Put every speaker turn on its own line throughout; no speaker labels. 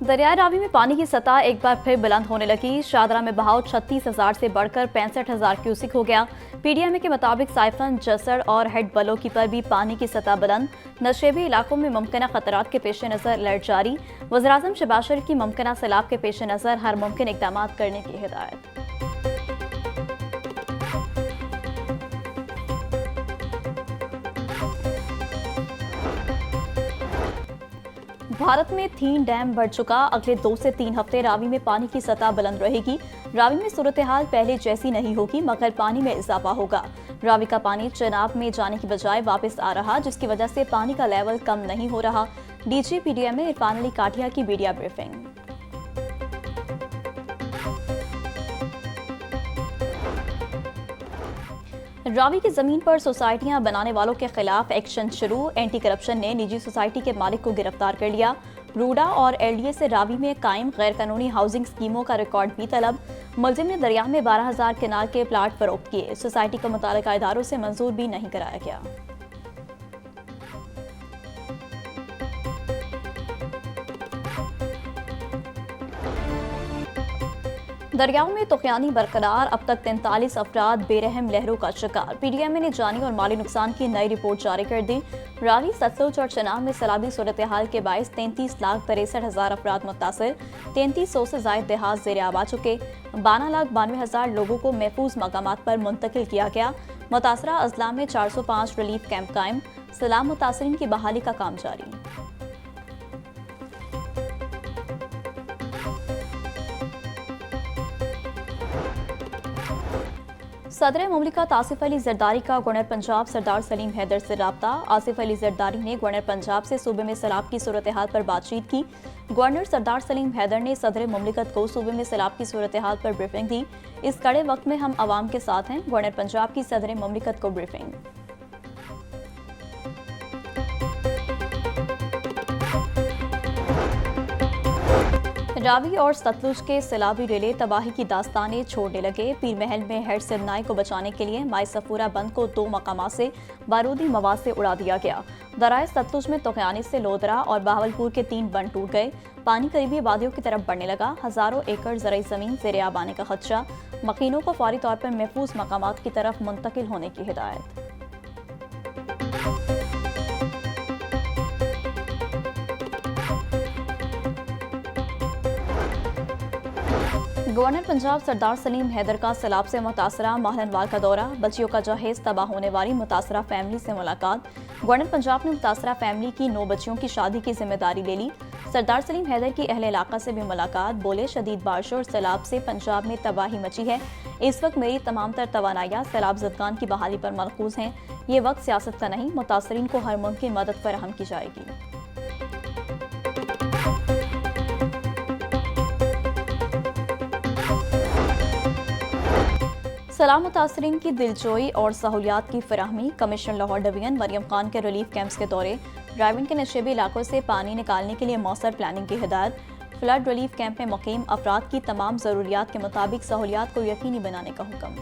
दरियाई रावी में पानी की सतह एक बार फिर बुलंद होने लगी। शाहदरा में बहाव 36,000 से बढ़कर 65,000 क्यूसिक हो गया। पीडीएमए के मुताबिक साइफन, जसड़ और हेड बलोकी पर भी पानी की सतह बुलंद। नशेबी इलाकों में मुमकिन खतरात के पेश नज़र अलर्ट जारी। वज़ीर-ए-आज़म शहबाज शरीफ की मुमकिन सैलाब के पेश नज़र हर मुमकिन इक़दाम करने की हिदायत। भारत में 3 डैम बढ़ चुका। अगले 2 से 3 हफ्ते रावी में पानी की सतह बुलंद रहेगी। रावी में सूरत हाल पहले जैसी नहीं होगी, मगर पानी में इजाफा होगा। रावी का पानी चनाब में जाने की बजाय वापस आ रहा, जिसकी वजह से पानी का लेवल कम नहीं हो रहा। डीजी पीडीएमए इरफान अली काठिया की मीडिया ब्रीफिंग। रावी की जमीन पर सोसाइटियां बनाने वालों के खिलाफ एक्शन शुरू। एंटी करप्शन ने निजी सोसाइटी के मालिक को गिरफ्तार कर लिया। रूडा और एलडीए से रावी में कायम गैर कानूनी हाउसिंग स्कीमों का रिकॉर्ड भी तलब। मुलजिम ने दरिया में 12,000 केनाल के प्लाट फरोख्त किए। सोसाइटी को मुताल्लिका इदारों से मंजूर भी नहीं कराया गया। दरियाओं में तुग़यानी बरकरार। अब तक 43 अफराद बेरहम लहरों का शिकार। पीडीएमए ने जानी और माली नुकसान की नई रिपोर्ट जारी कर दी। रावी, सतलुज और चनाब में सैलाबी सूरत हाल के बायस 33,63,000 अफराद मुतासर। 3300 से ज़ायद देहात ज़ेर आब आ चुके। 12,92,000 लोगों को महफूज मकामात पर मुंतकिल किया गया। मुतासरा अजला में 405 रिलीफ कैंप कायम। सैलाब मुतासरीन की बहाली का काम जारी। सदर मुमलिकत आसिफ अली जरदारी का गवर्नर पंजाब सरदार सलीम हैदर से राब्ता। आसिफ अली जरदारी ने गवर्नर पंजाब से सूबे में सैलाब की सूरत हाल पर बातचीत की। गवर्नर सरदार सलीम हैदर ने सदर मुमलिकत को सूबे में सैलाब की सूरत हाल पर ब्रीफिंग दी। इस कड़े वक्त में हम आवाम के साथ हैं। गवर्नर पंजाब की सदर मुमलिकत को ब्रीफिंग। रावी और सतलुज के सैलाबी रेले तबाही की दास्तानें छोड़ने लगे। पीर महल में हेड सिरनाई को बचाने के लिए माई सफूरा बंद को 2 मकामात से बारूदी मवाद से उड़ा दिया गया। दराए सतलुज में तुग़यानी से लोदरा और बहावलपुर के 3 बंद टूट गए। पानी करीबी वादियों की तरफ बढ़ने लगा। हजारों एकड़ ज़राई ज़मीन ज़ेर आब आने का खदशा। मकीनों को फौरी तौर पर महफूज मकामात की तरफ मुंतकिल होने की हिदायत। गवर्नर पंजाब सरदार सलीम हैदर का सैलाब से मुतासरा माहलनवाल का दौरा। बच्चियों का जहेज तबाह होने वाली मुतासरा फैमिली से मुलाकात। गवर्नर पंजाब ने मुतासरा फैमिली की 9 बच्चियों की शादी की जिम्मेदारी ले ली। सरदार सलीम हैदर की अहले इलाका से भी मुलाकात। बोले, शदीद बारिशों और सैलाब से पंजाब में तबाही मची है। इस वक्त मेरी तमाम तर तवानाइयाँ सैलाब ज़दगान की बहाली पर मरकूज हैं। ये वक्त सियासत का नहीं, मुतासरीन को हर मुमकिन मदद फराहम की जाएगी। सैलाब मुतासरीन की दिलजोई और सहूलियात की फराहमी। कमिश्नर लाहौर डिवीजन मरियम खान के रिलीफ कैंप्स के दौरे। ड्राइविंग के नशेबी इलाकों से पानी निकालने के लिए मौसर प्लानिंग की हिदायत। फ्लड रिलीफ कैंप में मुकीम अफराद की तमाम ज़रूरियात के मुताबिक सहूलियात को यकीनी बनाने का हुक्म।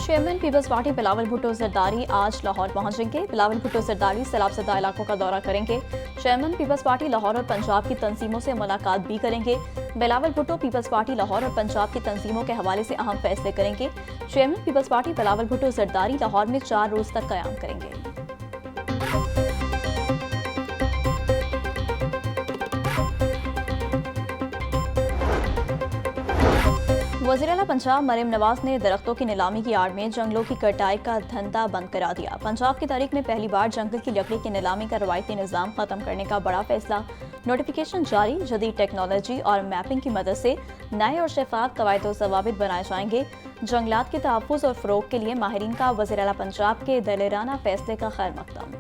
चेयरमैन पीपल्स पार्टी बिलावल भुट्टो जरदारी आज लाहौर पहुंचेंगे। बिलावल भुट्टो जरदारी सैलाब ज़दा इलाकों का दौरा करेंगे। चेयरमैन पीपल्स पार्टी लाहौर और पंजाब की तंजीमों से मुलाकात भी करेंगे। बिलावल भुट्टो पीपल्स पार्टी लाहौर और पंजाब की तंजीमों के हवाले से अहम फैसले करेंगे। चेयरमैन पीपल्स पार्टी बिलावल भुट्टो जरदारी लाहौर में 4 रोज तक क़याम करेंगे। वज़ीर-ए-आला पंजाब मरीम नवाज ने दरख्तों की नीलामी की आड़ में जंगलों की कटाई का धंधा बंद करा दिया। पंजाब की तारीख में पहली बार जंगल की लकड़ी की नीलामी का रवायती निज़ाम खत्म करने का बड़ा फैसला। नोटिफिकेशन जारी। जदीद टेक्नोलॉजी और मैपिंग की मदद से नए और शफाफ कवायद और ज़वाबित बनाए जाएंगे। जंगलात के तहफ़्फ़ुज़ और फ़रोग़ के लिए माहिरीन का वज़ीर-ए-आला पंजाब के दलेराना फैसले का खैर मक़दम।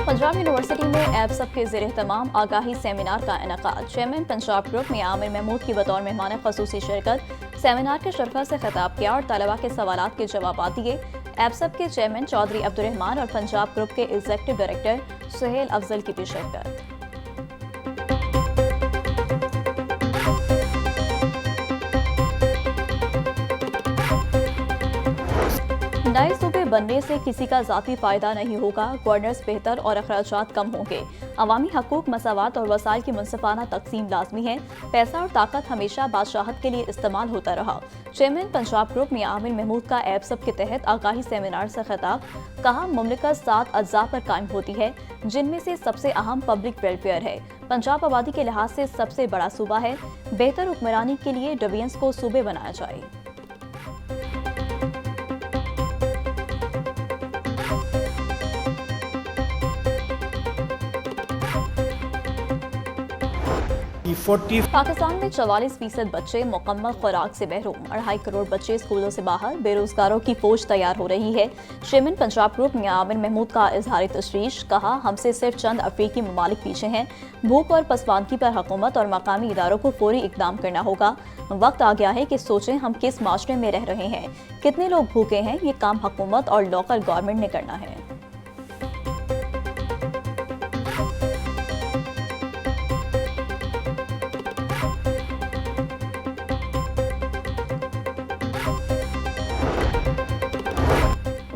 पंजाब यूनिवर्सिटी में एब्सप के ज़ेर तमाम आगाही सेमिनार का इनेकाद। चेयरमैन पंजाब ग्रुप में आमिर महमूद की बतौर मेहमान ख़ुसूसी शिरकत। सेमिनार के शरका से खिताब किया और तलबा के सवालात के जवाब दिए। एपसब के चेयरमैन चौधरी अब्दुल रहमान और पंजाब ग्रुप के एग्जीक्यूटिव डायरेक्टर सुहेल अफजल की भी शिरकत। नए सूबे बनने से किसी का जाती फायदा नहीं होगा, गवर्नेंस बेहतर और अखराजात कम होंगे। अवामी हकूक, मसावात और वसाइल की मुनसिफाना तकसीम लाजमी है। पैसा और ताकत हमेशा बादशाहत के लिए इस्तेमाल होता रहा। चेयरमैन पंजाब ग्रुप मियां आमिर महमूद का एपसब के तहत आगाही सेमिनार से खिताब। कहा, मुमलिकत 7 अज्जा पर कायम होती है, जिनमें से सबसे अहम पब्लिक वेलफेयर है। पंजाब आबादी के लिहाज से सबसे बड़ा सूबा है। बेहतर हुक्मरानी के लिए डिवीजन्स को सूबे बनाया जाए। पाकिस्तान में 44% बच्चे मुकम्मल खुराक से महरूम। 2.5 करोड़ बच्चे स्कूलों से बाहर। बेरोजगारों की फौज तैयार हो रही है। चेयरमैन पंजाब ग्रुप मियां आमिर महमूद का इजहार तशवीश। कहा, हमसे सिर्फ चंद अफ्रीकी ममालिक पीछे हैं। भूख और पसमानदगी पर हुकूमत और मकामी इदारों को फौरी इकदाम करना होगा। वक्त आ गया है कि सोचें हम किस माशरे में रह रहे हैं, कितने लोग भूखे हैं। ये काम हुकूमत और लोकल गवर्नमेंट ने करना है।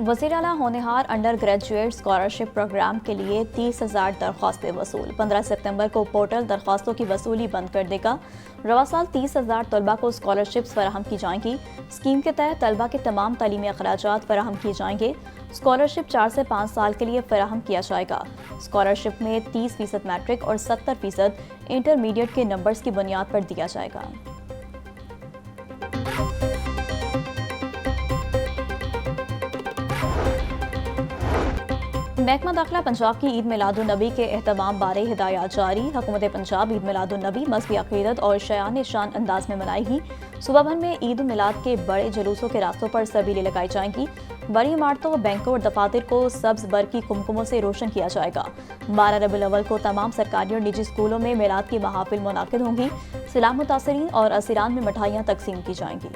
वज़ीर आला होनहार अंडर ग्रेजुएट स्कॉलरशिप प्रोग्राम के लिए 30,000 दरख्वास्तें वसूल। 15 सितंबर को पोर्टल दरख्वास्तों की वसूली बंद कर देगा। रवा साल 30,000 तलबा को स्कॉलरशिप्स फराहम की जाएंगी। स्कीम के तहत तलबा के तमाम तालीमी अखराजात फराहम किए जाएंगे। स्कॉलरशिप 4 से 5 साल के लिए फराहम किया जाएगा। स्कॉलरशिप में 30% मैट्रिक और 70% इंटरमीडिएट के नंबर्स की बुनियाद पर दिया जाएगा। महकमा दाखिला पंजाब की ईद मिलादुन नबी के एहतमाम बारे हिदायत जारी। हुकूमत पंजाब ईद मिलादुन नबी मज़हबी अक़ीदत और शान शान अंदाज में मनाएगी। सुबह भर में ईद मिलाद के बड़े जुलूसों के रास्तों पर सबीलें लगाई जाएंगी। बड़ी इमारतों, बैंकों और दफातर को सब्ज बर की कुमकुमों से रोशन किया जाएगा। 12 रबीउल अव्वल को तमाम सरकारी और निजी स्कूलों में मिलाद की महाफिल मुनाकिद होंगी। सलाम मुतासरीन और असीरान में मिठाइयाँ तकसीम की जाएंगी।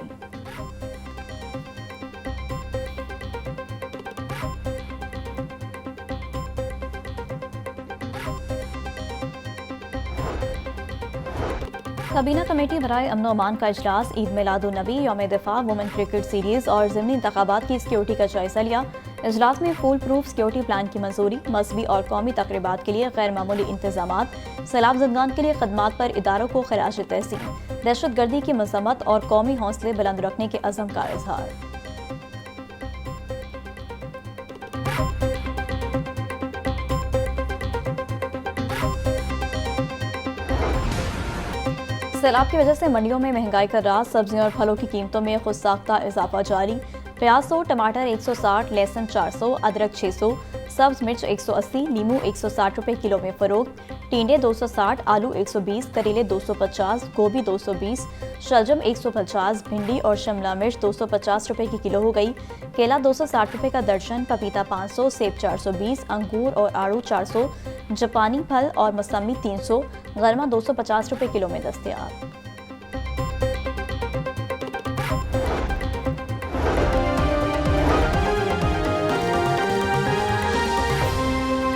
काबीना कमेटी बराए अमन अमान का इजलास। ईद मिलादुन नबी, यौम दिफा, वुमेन क्रिकेट सीरीज और ज़िमनी इंतखाबात की सिक्योरिटी का जायजा लिया। इजलास में फुल प्रूफ सिक्योरिटी प्लान की मंजूरी। मजहबी और कौमी तकरीबात के लिए गैर मामूली इंतजामात। सैलाब ज़दगान के लिए खदमात पर इदारों को खराज तहसीन। दहशत गर्दी की मजम्मत और कौमी हौसले बुलंद रखने के अज़म का इजहार। सैलाब की वजह से मंडियों में महंगाई का राज। सब्जियों और फलों की कीमतों में खुद साख्ता इजाफा जारी। प्याज 100, टमाटर 160, लहसुन 400, अदरक 600, सब्ज मिर्च 180, नींबू 160 रुपये किलो में फरोख्त। टिंडे 260, आलू 120, करेले 250, गोभी 220, शलजम 150, भिंडी और शिमला मिर्च 250 रुपये की किलो हो गई। केला 260 रुपये का दर्जन, पपीता 500, सेब 420, अंगूर और आड़ू 400, जापानी फल और मौसमी 300, गरमा 250 रुपये किलो में दस्तयाब।